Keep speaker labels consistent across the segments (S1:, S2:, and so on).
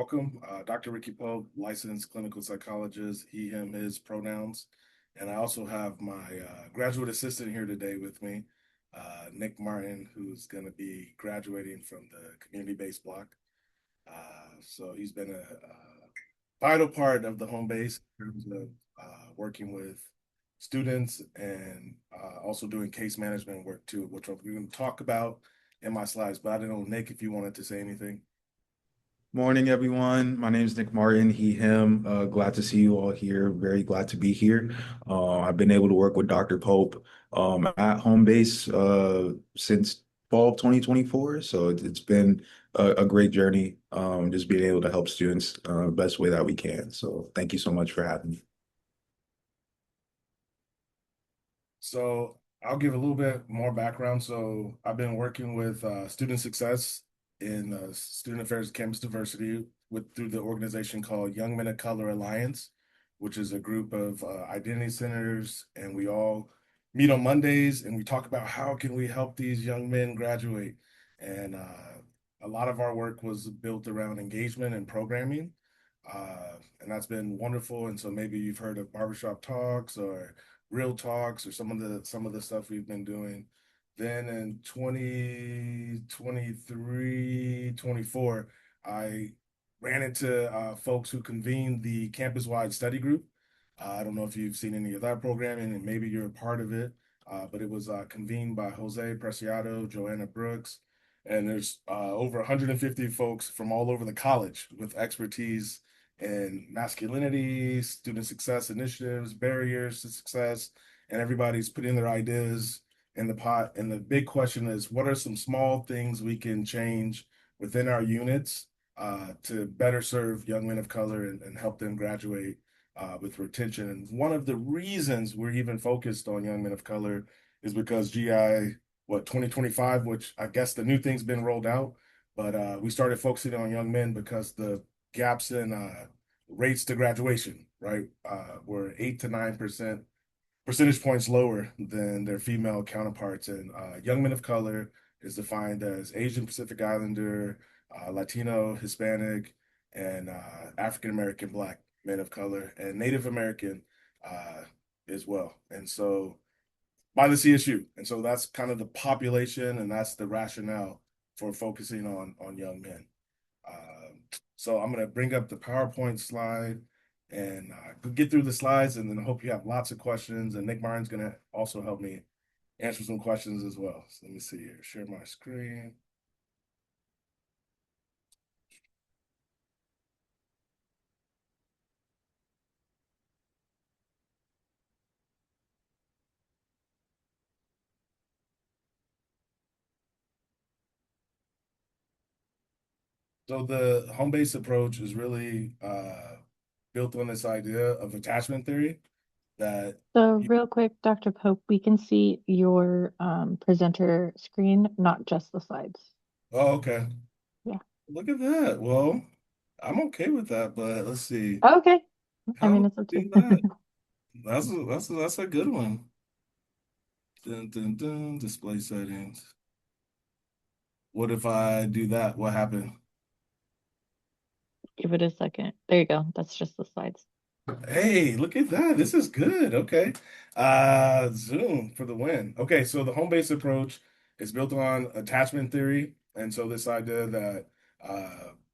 S1: welcome. Dr. Ricky Pope, licensed clinical psychologist, he, him, his pronouns. And I also have my graduate assistant here today with me, Nick Martin, who's going to be graduating from the community-based block. So he's been a vital part of the home base in terms of working with students and also doing case management work too, which we're going to talk about in my slides. But I don't know, Nick, if you wanted to say anything.
S2: Morning, everyone. My name is Nick Martin, he, him. Glad to see you all here. Very glad to be here. I've been able to work with Dr. Pope at Homebase since fall of 2024. So it's been a great journey, just being able to help students best way that we can. So thank you so much for having me.
S1: So I'll give a little bit more background. So I've been working with student success in student affairs and campus diversity through the organization called Young Men of Color Alliance, which is a group of identity centers, and we all meet on Mondays and we talk about how can we help these young men graduate. And a lot of our work was built around engagement and programming, and that's been wonderful. And so maybe you've heard of barbershop talks or real talks or some of the stuff we've been doing. Then in 2023, 24, I ran into folks who convened the campus-wide study group. I don't know if you've seen any of that programming, and maybe you're a part of it, but it was convened by Jose Preciado, Joanna Brooks, and there's over 150 folks from all over the college with expertise in masculinity, student success initiatives, barriers to success, and everybody's putting their ideas in the pot. And the big question is, what are some small things we can change within our units to better serve young men of color and help them graduate with retention? And one of the reasons we're even focused on young men of color is because GI, 2025, which I guess the new thing's been rolled out, but we started focusing on young men because the gaps in rates to graduation, right, were 8 to 9 percentage points lower than their female counterparts. And young men of color is defined as Asian Pacific Islander, Latino, Hispanic, and African American Black men of color, and Native American uh, as well. And so by the CSU. And so that's kind of the population, and that's the rationale for focusing on young men. So I'm going to bring up the PowerPoint slide and get through the slides, and then I hope you have lots of questions. And Nick Martin's going to also help me answer some questions as well. So let me see here. Share my screen. So the home-based approach is really built on this idea of attachment theory that
S3: So
S1: you,
S3: real quick, Dr. Pope, we can see your presenter screen, not just the slides.
S1: oh, okay.
S3: Yeah.
S1: Look at that. Well, I'm okay with that, but let's see.
S3: Okay. I
S1: How
S3: mean,
S1: do
S3: it's up to
S1: we do
S3: you.
S1: that? That's a good one. Dun, dun, dun, display settings. What if I do that? What happened?
S3: Give it a second. There you go. That's just the slides.
S1: Hey, look at that. This is good. Okay. Zoom for the win. Okay, so the home base approach is built on attachment theory. And so this idea that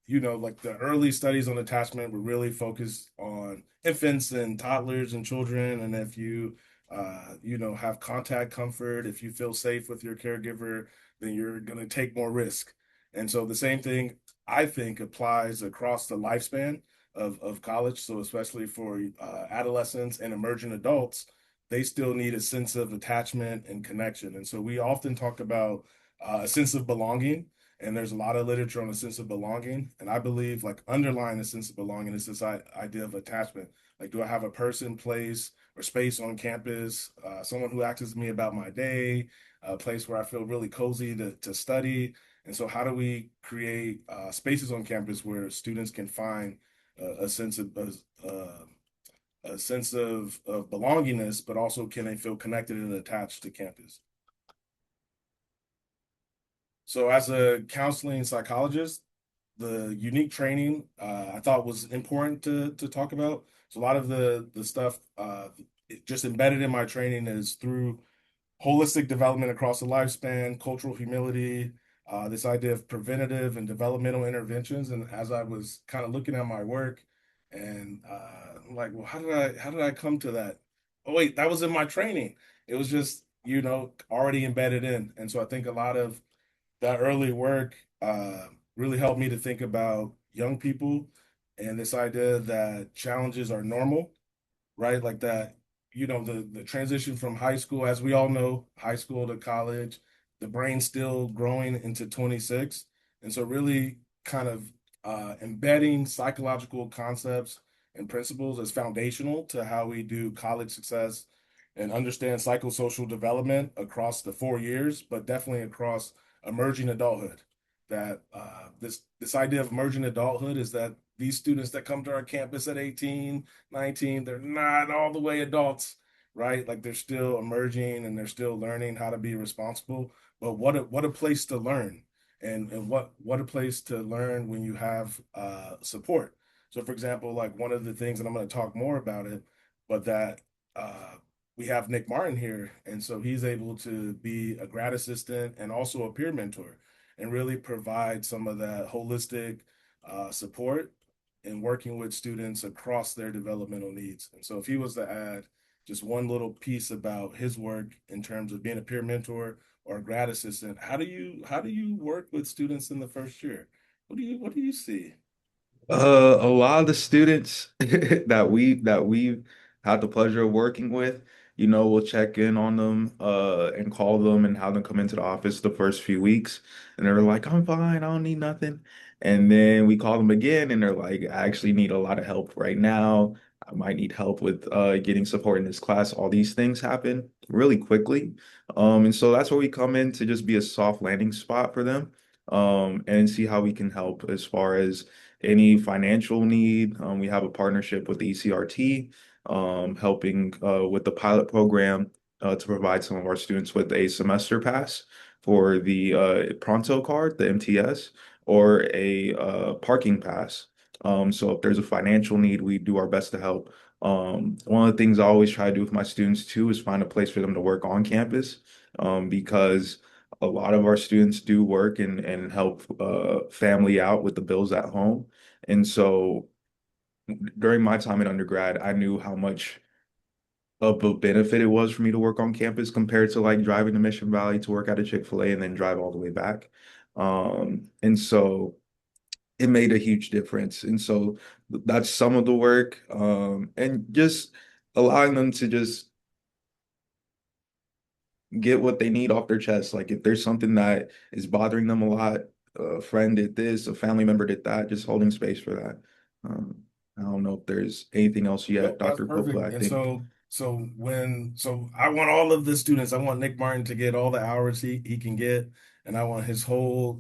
S1: like the early studies on attachment were really focused on infants and toddlers and children. And if you have contact comfort, if you feel safe with your caregiver, then you're gonna take more risk. And so the same thing I think applies across the lifespan of college. So especially for adolescents and emerging adults, they still need a sense of attachment and connection. And so we often talk about a sense of belonging, and there's a lot of literature on a sense of belonging. And I believe like underlying a sense of belonging is this idea of attachment. Like, do I have a person, place, or space on campus, someone who asks me about my day, a place where I feel really cozy to study? And so, how do we create spaces on campus where students can find a sense of a sense of belongingness, but also can they feel connected and attached to campus? So, as a counseling psychologist, the unique training I thought was important to talk about. So a lot of the stuff just embedded in my training is through holistic development across the lifespan, cultural humility, this idea of preventative and developmental interventions. And as I was kind of looking at my work, and I'm like, well, how did I come to that? Oh wait, that was in my training. It was just already embedded in. And so I think a lot of that early work really helped me to think about young people and this idea that challenges are normal, right? Like that, the transition from high school, as we all know, high school to college, the brain's still growing into 26. And so really kind of embedding psychological concepts and principles is foundational to how we do college success and understand psychosocial development across the 4 years, but definitely across emerging adulthood. That this idea of emerging adulthood is that these students that come to our campus at 18, 19, they're not all the way adults, right? Like they're still emerging and they're still learning how to be responsible. But what a place to learn, and what a place to learn when you have support. So, for example, like one of the things, and I'm going to talk more about it, but that uh, we have Nick Martin here, and so he's able to be a grad assistant and also a peer mentor, and really provide some of that holistic support in working with students across their developmental needs. And so if he was to add just one little piece about his work in terms of being a peer mentor or a grad assistant, how do you work with students in the first year? What do you see?
S2: A lot of the students that we've had the pleasure of working with, we'll check in on them and call them and have them come into the office the first few weeks, and they're like, "I'm fine, I don't need nothing." And then we call them again, and they're like, "I actually need a lot of help right now. I might need help with getting support in this class." All these things happen really quickly, and so that's where we come in to just be a soft landing spot for them, and see how we can help as far as any financial need. We have a partnership with the ECRT, helping with the pilot program to provide some of our students with a semester pass for the Pronto card, the MTS, or a parking pass. So if there's a financial need, we do our best to help. One of the things I always try to do with my students too is find a place for them to work on campus, because a lot of our students do work and help family out with the bills at home. And so during my time in undergrad, I knew how much of a benefit it was for me to work on campus compared to like driving to Mission Valley to work at a Chick-fil-A and then drive all the way back. And so it made a huge difference. And so that's some of the work, and just allowing them to just get what they need off their chest. Like if there's something that is bothering them a lot, a friend did this, a family member did that, just holding space for that. Um, I don't know if there's anything else yet,
S1: Nope, that's
S2: Dr. Pope, but
S1: perfect.
S2: I
S1: And
S2: think
S1: so I want all of the students. I want Nick Martin to get all the hours he can get, and I want his whole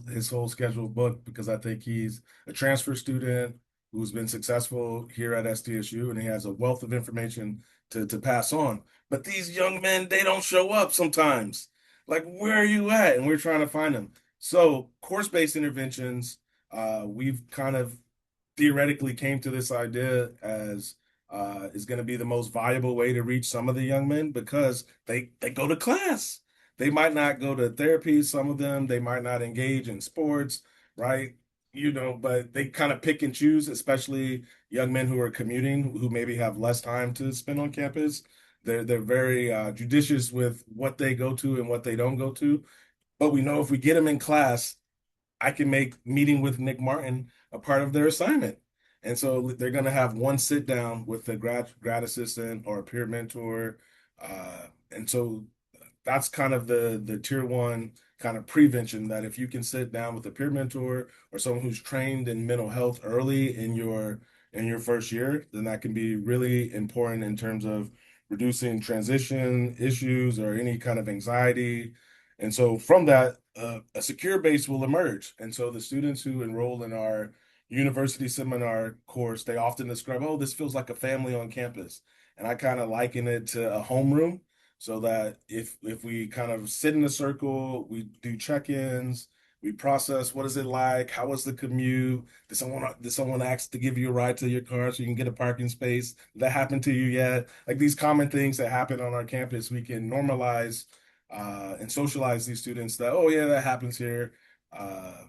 S1: schedule booked because I think he's a transfer student who's been successful here at SDSU, and he has a wealth of information to pass on. But these young men, they don't show up sometimes. Like, where are you at? And we're trying to find them. So course-based interventions, we've kind of theoretically came to this idea as is going to be the most valuable way to reach some of the young men because they go to class. They might not go to therapy. Some of them they might not engage in sports, right? But they kind of pick and choose, especially young men who are commuting, who maybe have less time to spend on campus. They're very judicious with what they go to and what they don't go to. But we know if we get them in class, I can make meeting with Nick Martin a part of their assignment. And so they're going to have one sit down with the grad assistant or a peer mentor. And so that's kind of the tier one kind of prevention that if you can sit down with a peer mentor or someone who's trained in mental health early in your first year, then that can be really important in terms of reducing transition issues or any kind of anxiety. And so from that, a secure base will emerge. And so the students who enroll in our university seminar course, they often describe, oh, this feels like a family on campus. And I kind of liken it to a homeroom so that if we kind of sit in a circle, we do check-ins, We process what is it like? How was the commute? Did someone ask to give you a ride to your car so you can get a parking space? Did that happen to you yet? Like these common things that happen on our campus, we can normalize and socialize these students that, oh yeah, that happens here. Uh,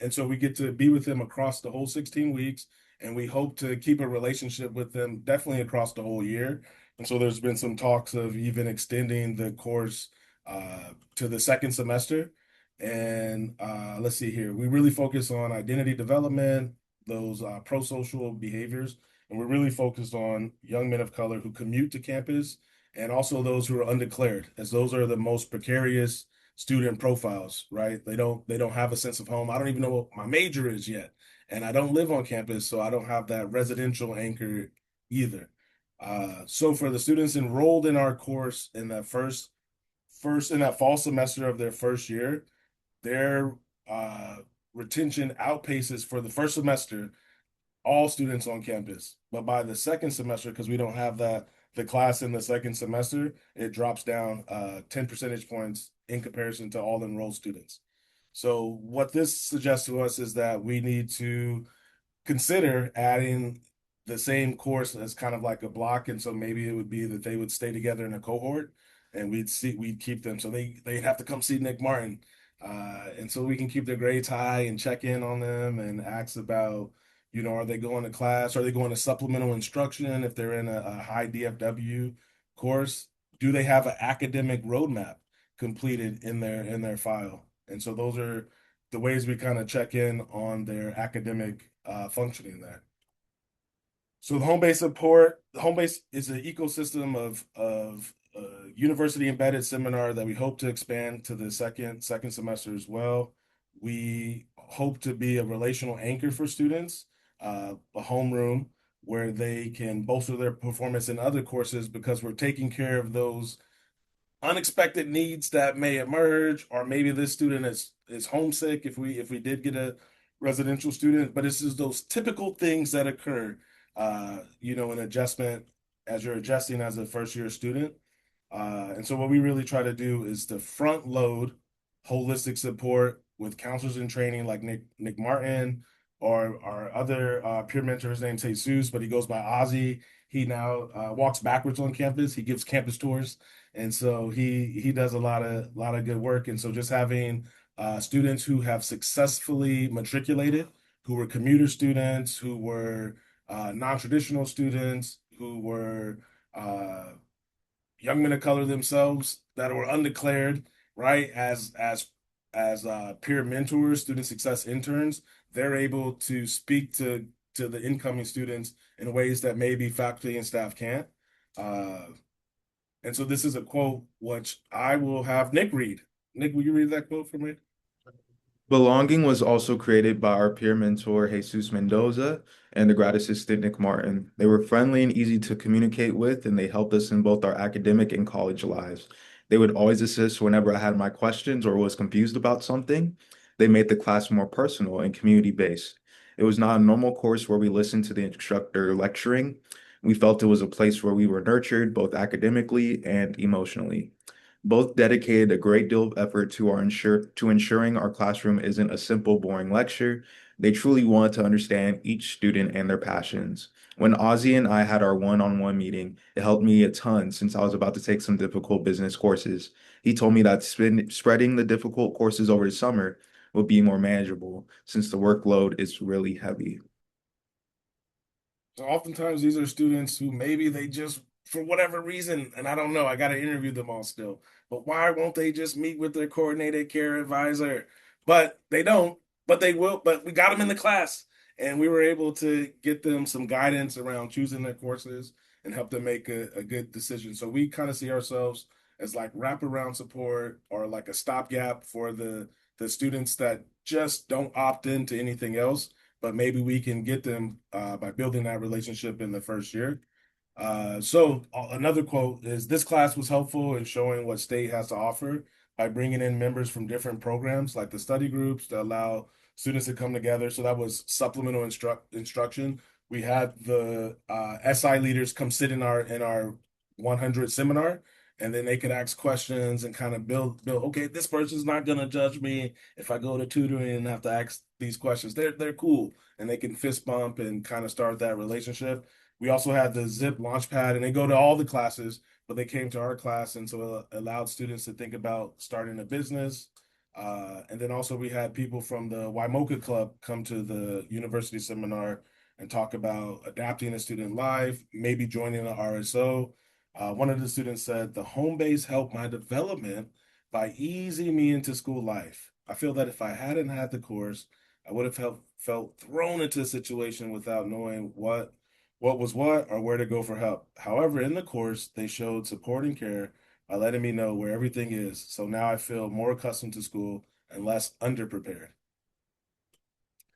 S1: and so we get to be with them across the whole 16 weeks, and we hope to keep a relationship with them definitely across the whole year. And so there's been some talks of even extending the course to the second semester. And let's see here, we really focus on identity development, those pro-social behaviors, and we're really focused on young men of color who commute to campus and also those who are undeclared, as those are the most precarious student profiles, right? They don't have a sense of home. I don't even know what my major is yet, and I don't live on campus, so I don't have that residential anchor either. So for the students enrolled in our course in that first in that fall semester of their first year, their uh, retention outpaces for the first semester all students on campus. But by the second semester, because we don't have the class in the second semester, it drops down 10 percentage points in comparison to all enrolled students. So what this suggests to us is that we need to consider adding the same course as kind of like a block, and so maybe it would be that they would stay together in a cohort, and we'd keep them so they'd have to come see Nick Martin, and so we can keep their grades high and check in on them and ask about, are they going to class? Are they going to supplemental instruction if they're in a high DFW course? Do they have an academic roadmap completed in their file? And so those are the ways we kind of check in on their academic functioning there. So the home base is an ecosystem of university embedded seminar that we hope to expand to the second semester as well. We hope to be a relational anchor for students, a homeroom where they can bolster their performance in other courses because we're taking care of those unexpected needs that may emerge, or maybe this student is homesick if we did get a residential student, but it's just those typical things that occur, an adjustment as you're adjusting as a first year student. And so what we really try to do is to front load holistic support with counselors in training like Nick Martin, or our other peer mentor. His name's Jesus, but he goes by Ozzy. He now walks backwards on campus. He gives campus tours, and so he does a lot of good work. And so just having students who have successfully matriculated, who were commuter students, who were non-traditional students, who were young men of color themselves that were undeclared, right? As peer mentors, student success interns, they're able to speak to the incoming students in ways that maybe faculty and staff can't. Uh, and so this is a quote which I will have Nick read. Nick, will you read that quote for me?
S2: Belonging was also created by our peer mentor, Jesus Mendoza, and the grad assistant, Nick Martin. They were friendly and easy to communicate with, and they helped us in both our academic and college lives. They would always assist whenever I had my questions or was confused about something. They made the class more personal and community-based. It was not a normal course where we listened to the instructor lecturing. We felt it was a place where we were nurtured both academically and emotionally. Both dedicated a great deal of effort to ensuring our classroom isn't a simple, boring lecture. They truly want to understand each student and their passions. When Ozzy and I had our one-on-one meeting, it helped me a ton since I was about to take some difficult business courses. He told me that spreading the difficult courses over the summer would be more manageable since the workload is really heavy.
S1: So oftentimes these are students who maybe they just, for whatever reason, and I don't know, I got to interview them all still, but why won't they just meet with their coordinated care advisor? But they don't, but they will, but we got them in the class, and we were able to get them some guidance around choosing their courses and help them make a good decision. So we kind of see ourselves as like wraparound support, or like a stopgap for the students that just don't opt into anything else, but maybe we can get them by building that relationship in the first year. So another quote is, this class was helpful in showing what state has to offer by bringing in members from different programs like the study groups that allow students to come together. So that was supplemental instruction. We had the SI leaders come sit in our 100 seminar, and then they could ask questions and kind of build. Okay, this person's not gonna judge me if I go to tutoring and have to ask these questions. They're cool, and they can fist bump and kind of start that relationship. We also had the Zip Launchpad, and they go to all the classes, but they came to our class, and so it allowed students to think about starting a business. And then also we had people from the Waimoka Club come to the university seminar and talk about adapting to student life, maybe joining the RSO. One of the students said, the home base helped my development by easing me into school life. I feel that if I hadn't had the course, I would have felt thrown into a situation without knowing what was what or where to go for help. However, in the course, they showed support and care by letting me know where everything is. So now I feel more accustomed to school and less underprepared.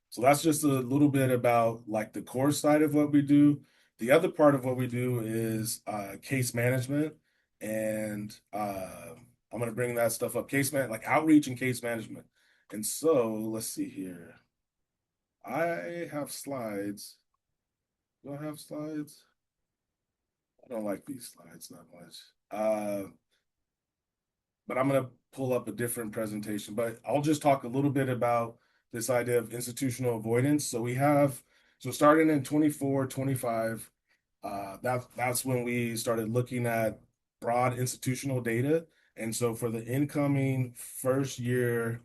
S1: So that's just a little bit about like the core side of what we do. The other part of what we do is case management, and I'm going to bring that stuff up. Like outreach and case management. And so let's see here. I have slides. Do I have slides? I don't like these slides that much. But I'm going to pull up a different presentation. But I'll just talk a little bit about this idea of institutional avoidance. So starting in 24, 25, that's when we started looking at broad institutional data. And so for the incoming first year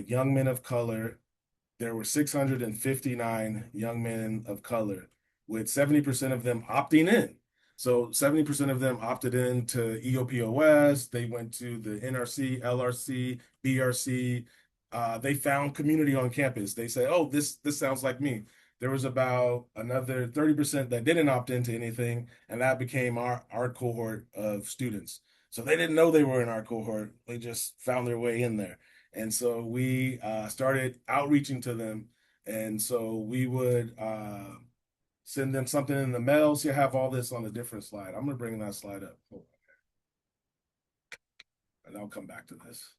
S1: young men of color, there were 659 young men of color, with 70% of them opting in. So 70% of them opted in to EOPOS. They went to the NRC, LRC, BRC. They found community on campus. They said, "Oh, this sounds like me." There was about another 30% that didn't opt into anything, and that became our cohort of students. So they didn't know they were in our cohort. They just found their way in there. And so we started outreaching to them. And so we would send them something in the mail. So you have all this on a different slide. I'm going to bring that slide up. And I'll come back to this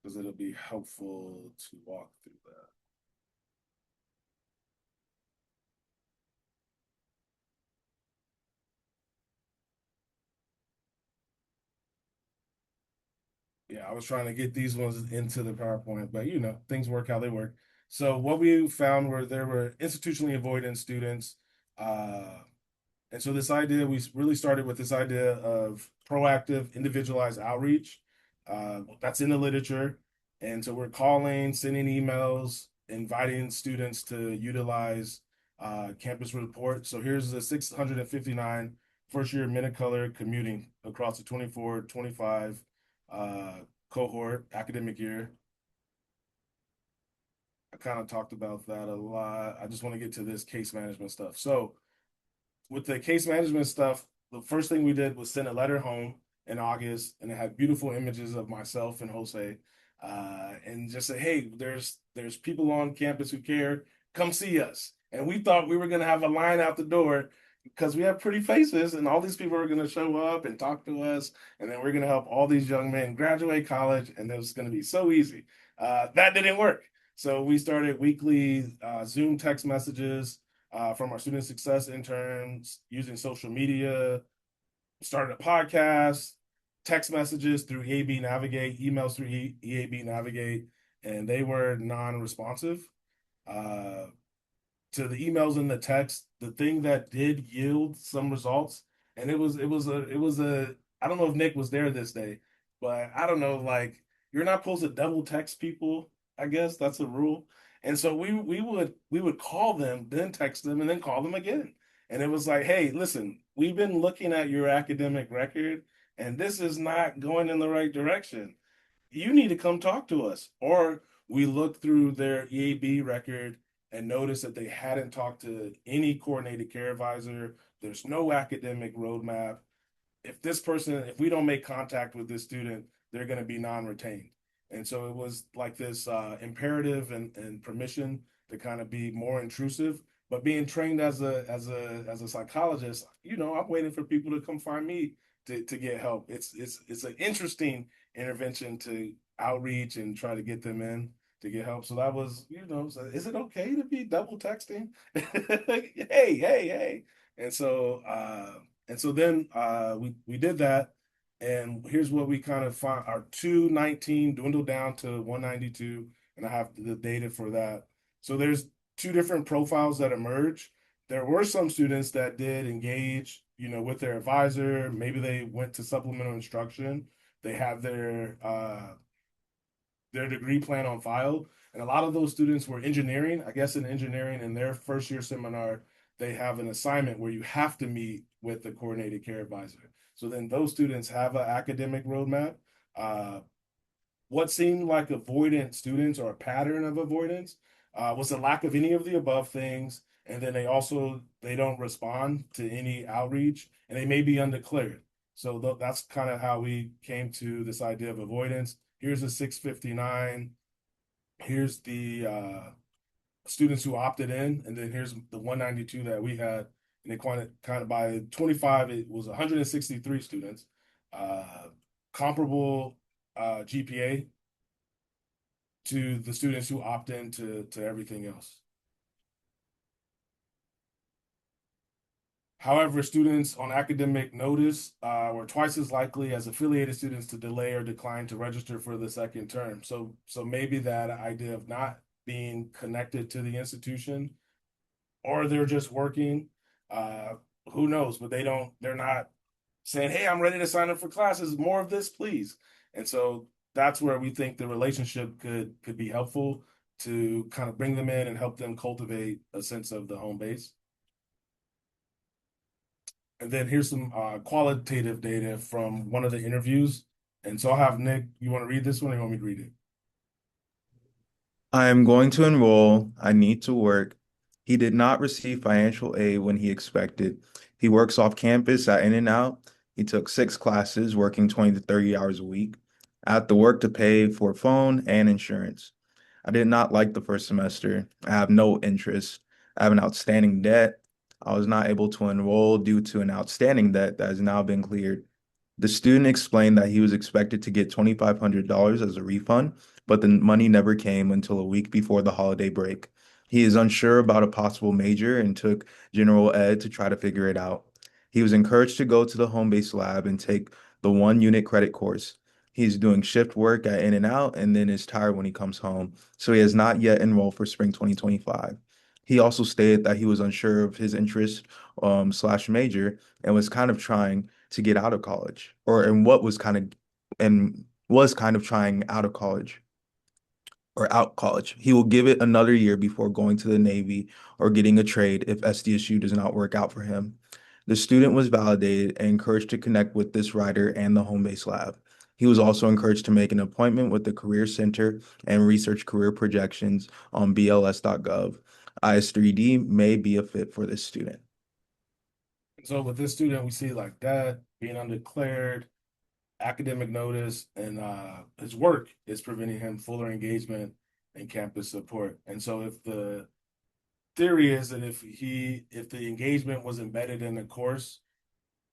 S1: because it'll be helpful to walk through that. Yeah, I was trying to get these ones into the PowerPoint, but things work how they work. So what we found were there were institutionally avoidant students. Uh, And so this idea, we really started with this idea of proactive, individualized outreach. That's in the literature. And so we're calling, sending emails, inviting students to utilize campus report. So here's the 659 first year men of color commuting across the 24, 25 uh, cohort academic year. I kind of talked about that a lot. I just want to get to this case management stuff. So with the case management stuff, the first thing we did was send a letter home in August, and it had beautiful images of myself and Jose, and just say, "Hey, there's people on campus who care. Come see us." And we thought we were gonna have a line out the door because we have pretty faces, and all these people are gonna show up and talk to us, and then we're gonna help all these young men graduate college, and it was gonna be so easy. That didn't work. So we started weekly Zoom text messages from our student success interns, using social media, started a podcast, text messages through EAB Navigate, emails through EAB Navigate, and they were non-responsive. Uh, to the emails and the text, the thing that did yield some results, and it was a I don't know if Nick was there this day, but I don't know, like, you're not supposed to double text people. I guess that's a rule. And so we would call them, then text them, and then call them again. And it was like, hey, listen, we've been looking at your academic record, and this is not going in the right direction. You need to come talk to us. Or we looked through their EAB record and noticed that they hadn't talked to any coordinated care advisor. There's no academic roadmap. If we don't make contact with this student, they're going to be non-retained. And so it was like this imperative and permission to kind of be more intrusive. But being trained as a psychologist, I'm waiting for people to come find me to get help. It's an interesting intervention to outreach and try to get them in to get help. So that was, so is it okay to be double texting? Hey, hey, hey. And so then we did that, and here's what we kind of found: our 219 dwindled down to 192, and I have the data for that. So there's two different profiles that emerge. There were some students that did engage, with their advisor. Maybe they went to supplemental instruction. They have their degree plan on file. And a lot of those students were engineering. I guess in engineering, in their first year seminar, they have an assignment where you have to meet with the coordinated care advisor. So then those students have an academic roadmap. Uh, what seemed like avoidant students or a pattern of avoidance was a lack of any of the above things. And then they don't respond to any outreach, and they may be undeclared. So that's kind of how we came to this idea of avoidance. Here's a 659. Here's the students who opted in, and then here's the 192 that we had. And it kind of by 25, it was 163 students. Uh, Comparable GPA to the students who opt in to everything else. However, students on academic notice were twice as likely as affiliated students to delay or decline to register for the second term. So maybe that idea of not being connected to the institution, or they're just working. Uh, who knows? But they're not saying, "Hey, I'm ready to sign up for classes. More of this, please." And so that's where we think the relationship could be helpful to kind of bring them in and help them cultivate a sense of the home base. And then here's some qualitative data from one of the interviews. And so I'll have Nick, you want to read this one or you want me to read it?
S2: I am going to enroll. I need to work. He did not receive financial aid when he expected. He works off campus at In-N-Out. He took 6 classes, working 20 to 30 hours a week. I had to work to pay for phone and insurance. I did not like the first semester. I have no interest. I have an outstanding debt. I was not able to enroll due to an outstanding debt that has now been cleared. The student explained that he was expected to get $2,500 as a refund, but the money never came until a week before the holiday break. He is unsure about a possible major and took general ed to try to figure it out. He was encouraged to go to the home-based lab and take the 1 unit credit course. He's doing shift work at In-N-Out and then is tired when he comes home, so he has not yet enrolled for spring 2025. He also stated that he was unsure of his interest slash major and was kind of trying to get out of college, or and was kind of trying out of college or out college. He will give it another year before going to the Navy or getting a trade if SDSU does not work out for him. The student was validated and encouraged to connect with this writer and the home-based lab. He was also encouraged to make an appointment with the Career Center and research career projections on BLS.gov. IS3D may be a fit for this student.
S1: So with this student, we see like that being undeclared, academic notice, and his work is preventing him fuller engagement and campus support. And so if the theory is that if the engagement was embedded in the course,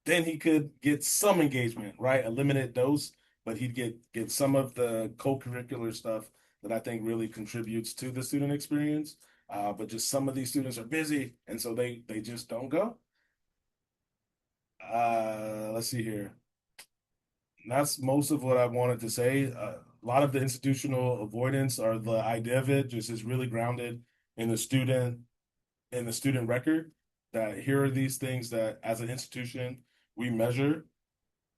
S1: then he could get some engagement, right? A limited dose, but he'd get some of the co-curricular stuff that I think really contributes to the student experience. But just some of these students are busy, and so they just don't go. Let's see here. That's most of what I wanted to say. A lot of the institutional avoidance or the idea of it just is really grounded in the student record. That here are these things that as an institution we measure,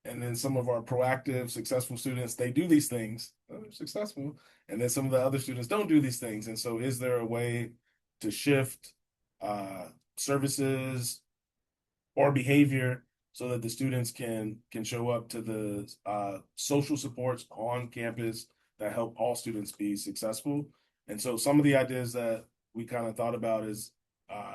S1: and then some of our proactive, successful students, they do these things, they're successful, and then some of the other students don't do these things. And so, is there a way to shift uh, services or behavior so that the students can show up to the social supports on campus that help all students be successful? And so some of the ideas that we kind of thought about is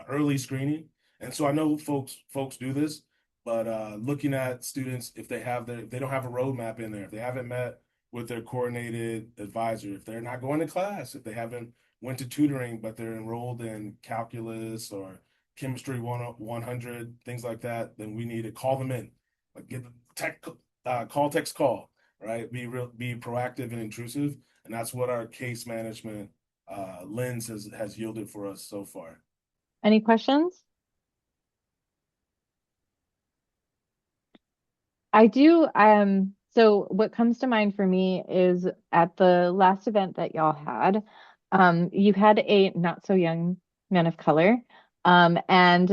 S1: early screening. And so I know folks do this, but looking at students, if they don't have a roadmap in there, if they haven't met with their coordinated advisor, if they're not going to class, if they haven't went to tutoring but they're enrolled in calculus or chemistry 100, things like that, then we need to call them in, like get the call, text, call, right? Be proactive and intrusive, and that's what our case management lens has yielded for us so far.
S3: Any questions? I do. So what comes to mind for me is at the last event that y'all had, you had a not so young man of color. And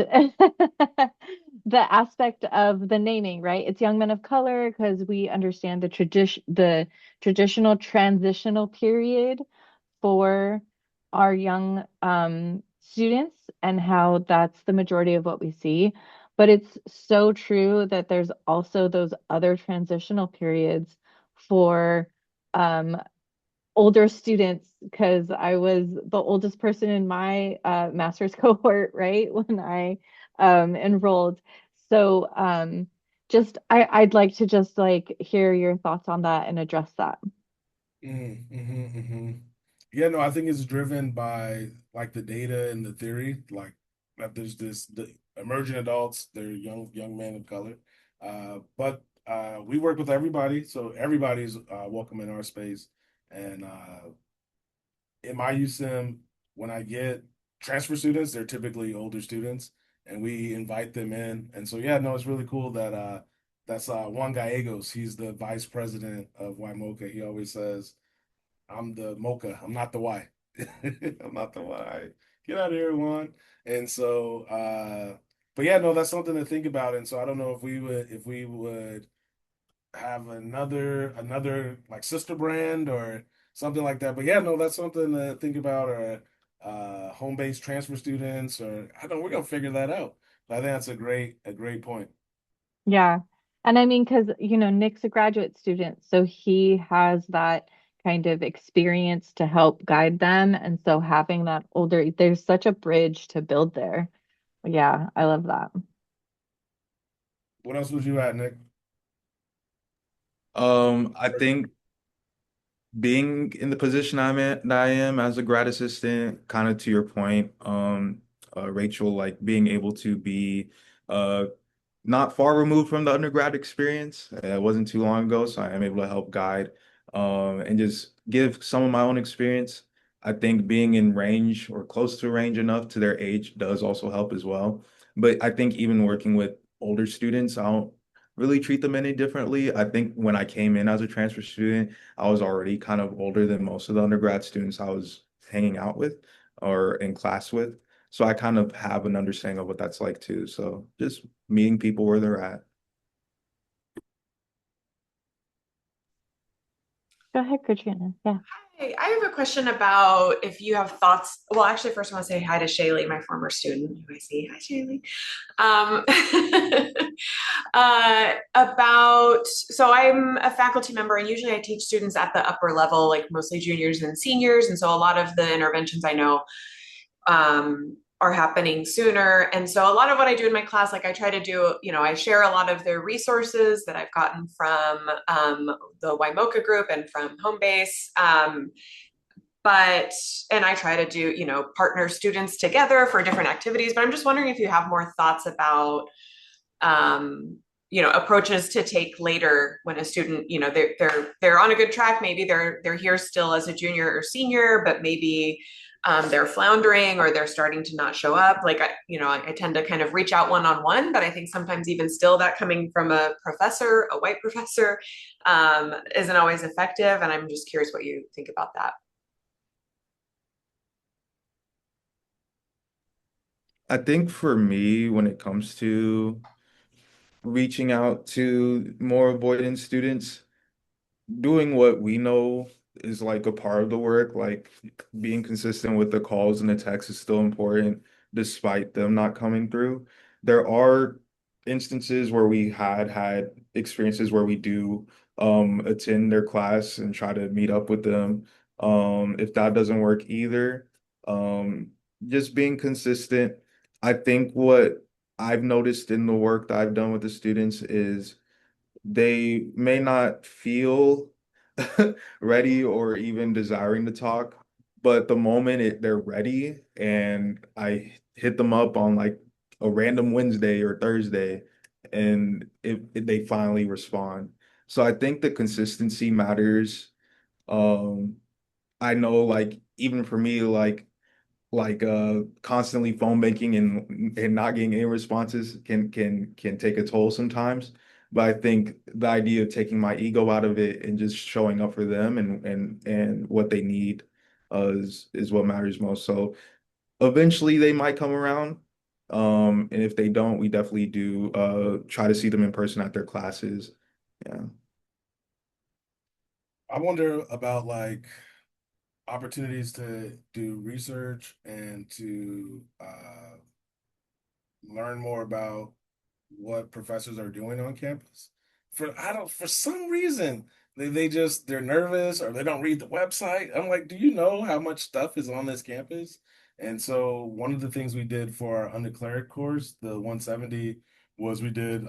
S3: the aspect of the naming, right? It's young men of color because we understand the traditional transitional period for our young students and how that's the majority of what we see. But it's so true that there's also those other transitional periods for um, older students because I was the oldest person in my master's cohort, right, when I enrolled. So I'd like to just like hear your thoughts on that and address that.
S1: Mm. Yeah, no, I think it's driven by like the data and the theory, like that there's this the emerging adults, they're young men of color. But we work with everybody, so everybody's welcome in our space. And in my USIM, when I get transfer students, they're typically older students, and we invite them in. And so yeah, no, it's really cool that that's Juan Gallegos. He's the vice president of YMOCA. He always says, I'm the mocha. I'm not the Y. I'm not the Y. Get out of here, Juan. And so, but yeah, no, that's something to think about. And so I don't know if we would have another like sister brand or something like that. But yeah, no, that's something to think about. Or home-based transfer students, or I don't. We're gonna figure that out. But I think that's a great point.
S3: Yeah. And I mean, because, Nick's a graduate student, so he has that kind of experience to help guide them. And so having that older, there's such a bridge to build there. Yeah, I love that.
S1: What else would you add, Nick?
S2: I think being in the position that I am as a grad assistant, kind of to your point, Rachel, like being able to be uh, not far removed from the undergrad experience. It wasn't too long ago, so I am able to help guide and just give some of my own experience. I think being in range or close to range enough to their age does also help as well. But I think even working with older students, I don't really treat them any differently. I think when I came in as a transfer student, I was already kind of older than most of the undergrad students I was hanging out with or in class with. So I kind of have an understanding of what that's like too. So just meeting people where they're at.
S3: Go ahead, Katrina. Yeah.
S4: Hey, I have a question about if you have thoughts. Well, actually, first I want to say hi to Shaylee, my former student, who I see. Hi, Shaylee. So I'm a faculty member, and usually I teach students at the upper level, like mostly juniors and seniors. And so a lot of the interventions I know are happening sooner. And so a lot of what I do in my class, like I try to do, I share a lot of the resources that I've gotten from the YMOCA group and from Homebase. And I try to do, partner students together for different activities. But I'm just wondering if you have more thoughts about, approaches to take later when a student, they're on a good track. Maybe they're here still as a junior or senior, but maybe they're floundering or they're starting to not show up. Like I tend to kind of reach out one-on-one, but I think sometimes even still that coming from a professor, a white professor, isn't always effective. And I'm just curious what you think about that.
S2: I think for me, when it comes to reaching out to more avoidant students, doing what we know is like a part of the work, like being consistent with the calls and the texts is still important despite them not coming through. There are instances where we had experiences where we do attend their class and try to meet up with them. If that doesn't work either, um just being consistent. I think what I've noticed in the work that I've done with the students is they may not feel ready or even desiring to talk, but the moment they're ready and I hit them up on like a random Wednesday or Thursday, and if they finally respond. So I think the consistency matters. Um, I know like even for me, like constantly phone banking and not getting any responses can take a toll sometimes. But I think the idea of taking my ego out of it and just showing up for them and what they need is what matters most. So eventually they might come around. And if they don't, we definitely do try to see them in person at their classes. Yeah.
S1: I wonder about like opportunities to do research and to learn more about what professors are doing on campus. I don't for some reason they're nervous or they don't read the website. I'm like, do you know how much stuff is on this campus? And so one of the things we did for our undeclared course, the 170, was we did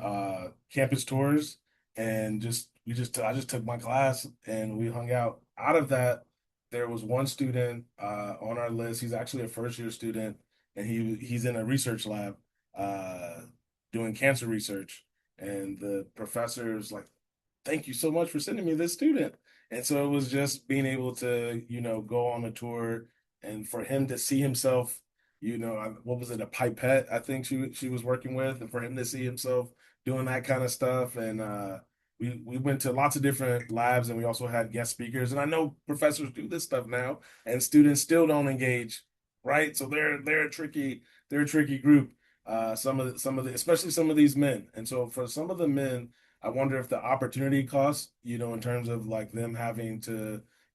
S1: campus tours and I just took my class and we hung out. Out of that, there was one student on our list. He's actually a first year student and he's in a research lab. Uh, Doing cancer research. And the professor's like, thank you so much for sending me this student. And so it was just being able to, go on a tour and for him to see himself, what was it, a pipette, I think she was working with, and for him to see himself doing that kind of stuff. And we went to lots of different labs and we also had guest speakers. And I know professors do this stuff now and students still don't engage, right? So they're a tricky group. Some of the especially some of these men. And so for some of the men, I wonder if the opportunity cost, in terms of like them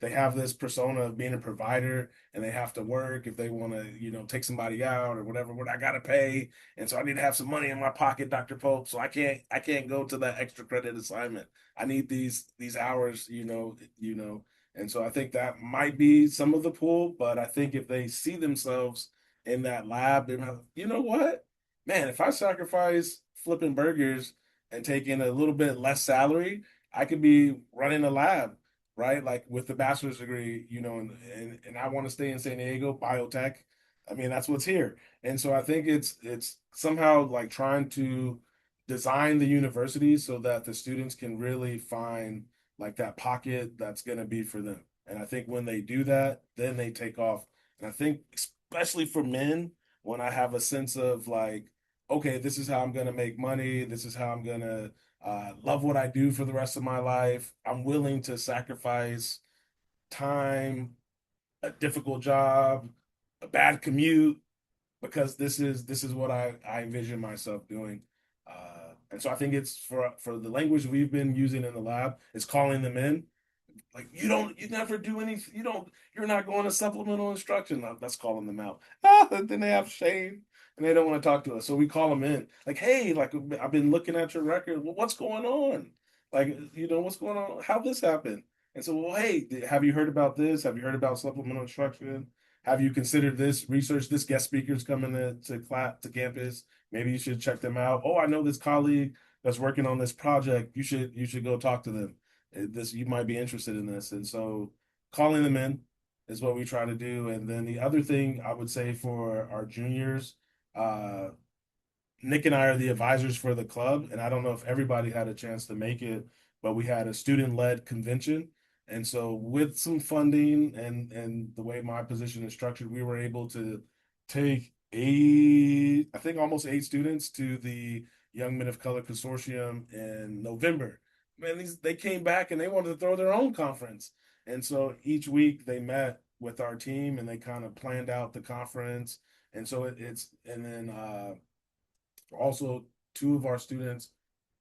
S1: they have this persona of being a provider and they have to work if they want to, take somebody out or whatever, what I gotta pay. And so I need to have some money in my pocket, Dr. Pope. So I can't go to that extra credit assignment. I need these hours, And so I think that might be some of the pull, but I think if they see themselves in that lab, they're like, you know what? Man, if I sacrifice flipping burgers and taking a little bit less salary, I could be running a lab, right? Like with the bachelor's degree, and I want to stay in San Diego, biotech. I mean, that's what's here. And so I think it's somehow like trying to design the university so that the students can really find like that pocket that's going to be for them. And I think when they do that, then they take off. And I think especially for men, when I have a sense of like, okay, this is how I'm going to make money. This is how I'm going to love what I do for the rest of my life. I'm willing to sacrifice time, a difficult job, a bad commute, because this is what I envision myself doing. And so I think it's for the language we've been using in the lab, it's calling them in like you never do anything. You're not going to supplemental instruction. Let's call them out. Then they have shame and they don't want to talk to us. So we call them in. Like, hey, like I've been looking at your record. Well, what's going on? Like, what's going on? How this happened? And so, well, hey, have you heard about this? Have you heard about supplemental instruction? Have you considered this research? This guest speaker's coming to class to campus. Maybe you should check them out. Oh, I know this colleague that's working on this project. You should go talk to them. This you might be interested in this. And so calling them in is what we try to do. And then the other thing I would say for our juniors, uh Nick and I are the advisors for the club, and I don't know if everybody had a chance to make it, but we had a student-led convention. And so with some funding and the way my position is structured, we were able to take I think almost 8 students to the Young Men of Color Consortium in November. Man, they came back and they wanted to throw their own conference. And so each week they met with our team and they kind of planned out the conference. And so it's and then also 2 of our students,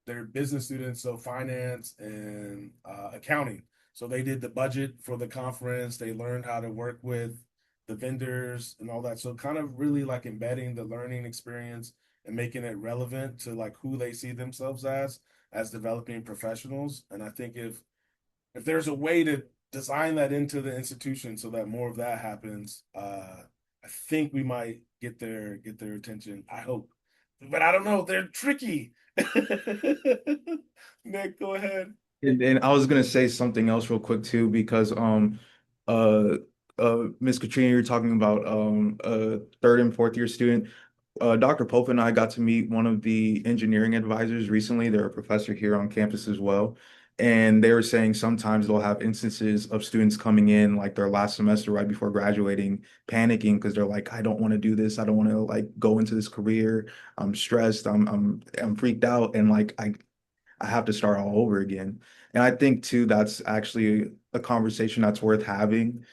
S1: they're business students, so finance and accounting. So they did the budget for the conference. They learned how to work with the vendors and all that. So kind of really like embedding the learning experience and making it relevant to like who they see themselves as developing professionals. And I think if there's a way to design that into the institution so that more of that happens, I think we might get their attention. I hope, but I don't know. They're tricky. Nick, go ahead.
S2: And I was gonna say something else real quick too, because uh Miss Katrina, you're talking about a third and fourth year student. Dr. Pope and I got to meet one of the engineering advisors recently. They're a professor here on campus as well. And they were saying sometimes they'll have instances of students coming in like their last semester right before graduating, panicking because they're like, I don't want to do this. I don't want to like go into this career. I'm stressed. I'm freaked out. And like I have to start all over again. And I think too, that's actually a conversation that's worth having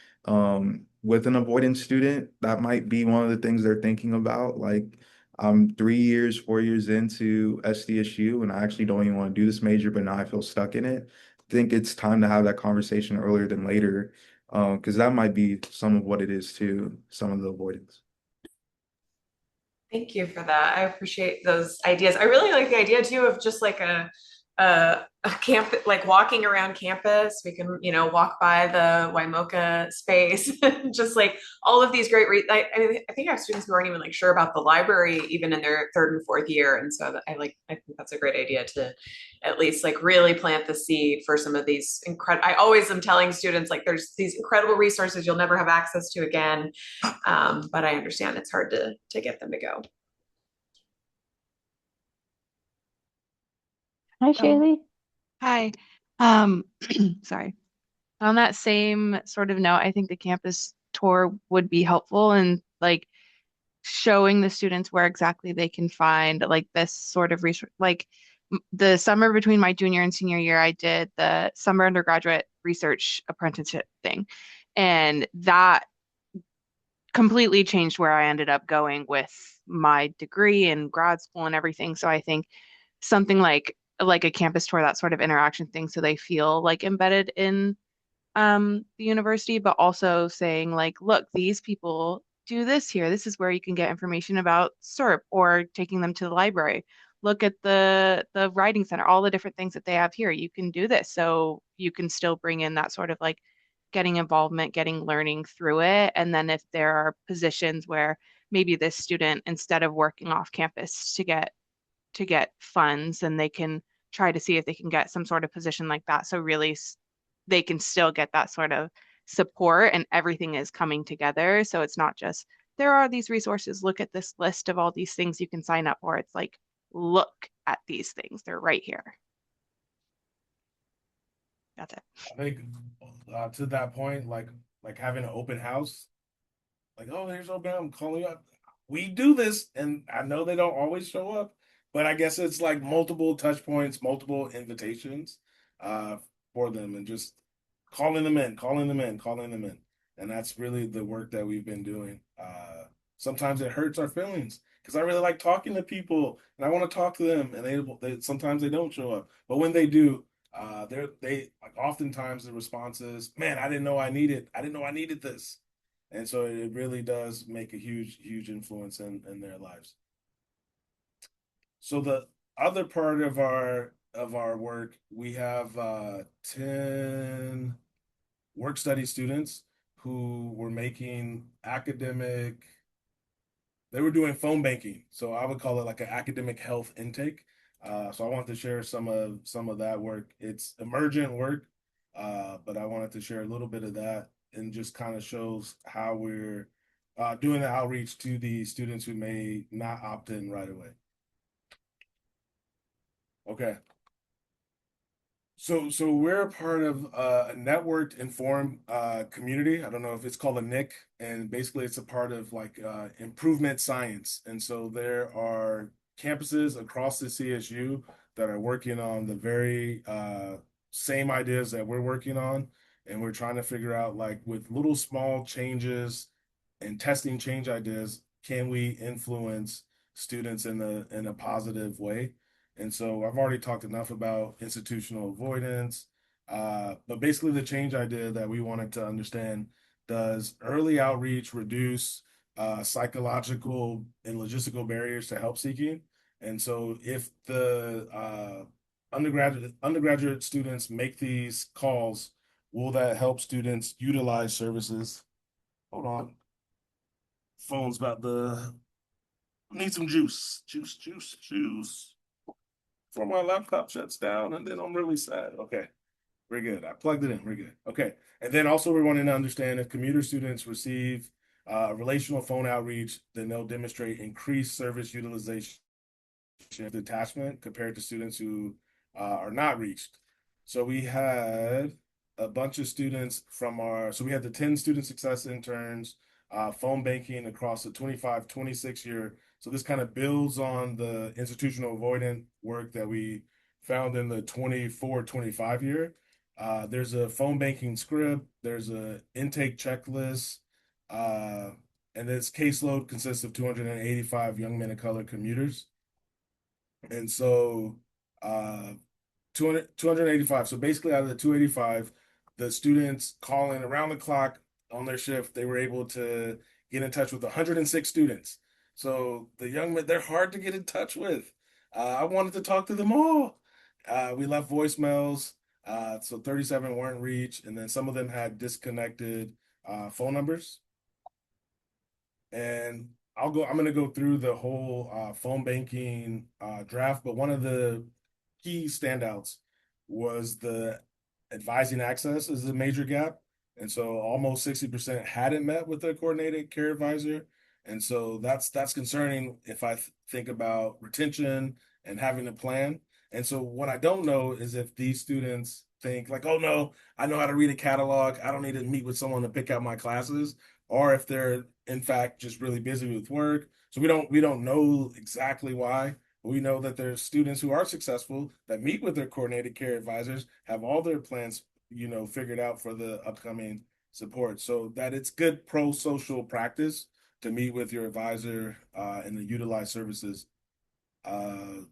S2: with an avoidance student. That might be one of the things they're thinking about. Like, I'm 3 years, 4 years into SDSU, and I actually don't even want to do this major, but now I feel stuck in it. I think it's time to have that conversation earlier than later, because that might be some of what it is too, some of the avoidance.
S4: Thank you for that. I appreciate those ideas. I really like the idea too of just like a camp, like walking around campus. We can, you know, walk by the Waimoka space, just like all of these great. I think I have students who aren't even like sure about the library, even in their third and fourth year. And so I think that's a great idea to at least like really plant the seed for some of these incredible. I always am telling students like there's these incredible resources you'll never have access to again, but I understand it's hard to get them to go.
S3: Hi,
S5: Oh,
S3: Shaylee.
S5: hi. Sorry. On that same sort of note, I think the campus tour would be helpful in like showing the students where exactly they can find like this sort of research. Like the summer between my junior and senior year, I did the summer undergraduate research apprenticeship thing, and that completely changed where I ended up going with my degree and grad school and everything. So I think something like a campus tour, that sort of interaction thing, so they feel like embedded in the university, but also saying like, look, these people do this here. This is where you can get information about SERP, or taking them to the library. Look at the writing center, all the different things that they have here. You can do this. So you can still bring in that sort of like getting involvement, getting learning through it. And then if there are positions where maybe this student, instead of working off campus to get funds, and they can try to see if they can get some sort of position like that. So really they can still get that sort of support, and everything is coming together. So it's not just there are these resources, look at this list of all these things you can sign up for. It's like, look at these things. They're right here. That's it.
S1: I think to that point, like having an open house, like, oh, here's open, I'm calling you up. We do this, and I know they don't always show up, but I guess it's like multiple touch points, multiple invitations uh for them, and just calling them in, calling them in, calling them in. And that's really the work that we've been doing. Sometimes it hurts our feelings because I really like talking to people and I want to talk to them, and they sometimes they don't show up. But when they do, they like oftentimes the response is, "Man, I didn't know I needed this." And so it really does make a huge influence in their lives. So the other part of our work, we have 10 work study students who were making academic, they were doing phone banking. So I would call it like an academic health intake. So I wanted to share some of that work. It's emergent work, but I wanted to share a little bit of that, and just kind of shows how we're doing the outreach to the students who may not opt in right away. Okay. So we're a part of a networked informed community. I don't know if it's called a NIC, and basically it's a part of like improvement science. And so there are campuses across the CSU that are working on the very same ideas that we're working on, and we're trying to figure out like with little small changes and testing change ideas, can we influence students in a positive way? And so I've already talked enough about institutional avoidance. But basically, the change idea that we wanted to understand, does early outreach reduce psychological and logistical barriers to help seeking? And so if the undergraduate students make these calls, will that help students utilize services? Hold on. Phone's about the need some juice. Juice. Before my laptop shuts down, and then I'm really sad. Okay, we're good. I plugged it in. We're good. Okay. And then also we're wanting to understand if commuter students receive relational phone outreach, then they'll demonstrate increased service utilization detachment compared to students who are not reached. So we had a bunch of students from so we had the 10 student success interns, phone banking across the 25-26 year. So this kind of builds on the institutional avoidant work that we found in the 24-25 year. There's a phone banking script, there's a intake checklist, uh, and this caseload consists of 285 young men of color commuters. And so uh, 285. So basically, out of the 285, the students calling around the clock on their shift, they were able to get in touch with 106 students. So the young men, they're hard to get in touch with. I wanted to talk to them all. We left voicemails. So 37 weren't reached, and then some of them had disconnected phone numbers. And I'm gonna go through the whole phone banking draft, but one of the key standouts was the advising access is a major gap. And so almost 60% hadn't met with a coordinated care advisor. And so that's concerning if I think about retention and having a plan. And so what I don't know is if these students think like, oh no, I know how to read a catalog. I don't need to meet with someone to pick out my classes, or if they're in fact just really busy with work. So we don't know exactly why. We know that there's students who are successful that meet with their coordinated care advisors, have all their plans, figured out for the upcoming support. So that it's good pro-social practice to meet with your advisor and to utilize services. Uh,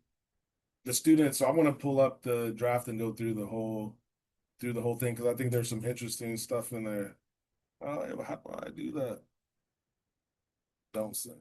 S1: the students, so I want to pull up the draft and go through the whole thing because I think there's some interesting stuff in there. How do I do that? Don't say.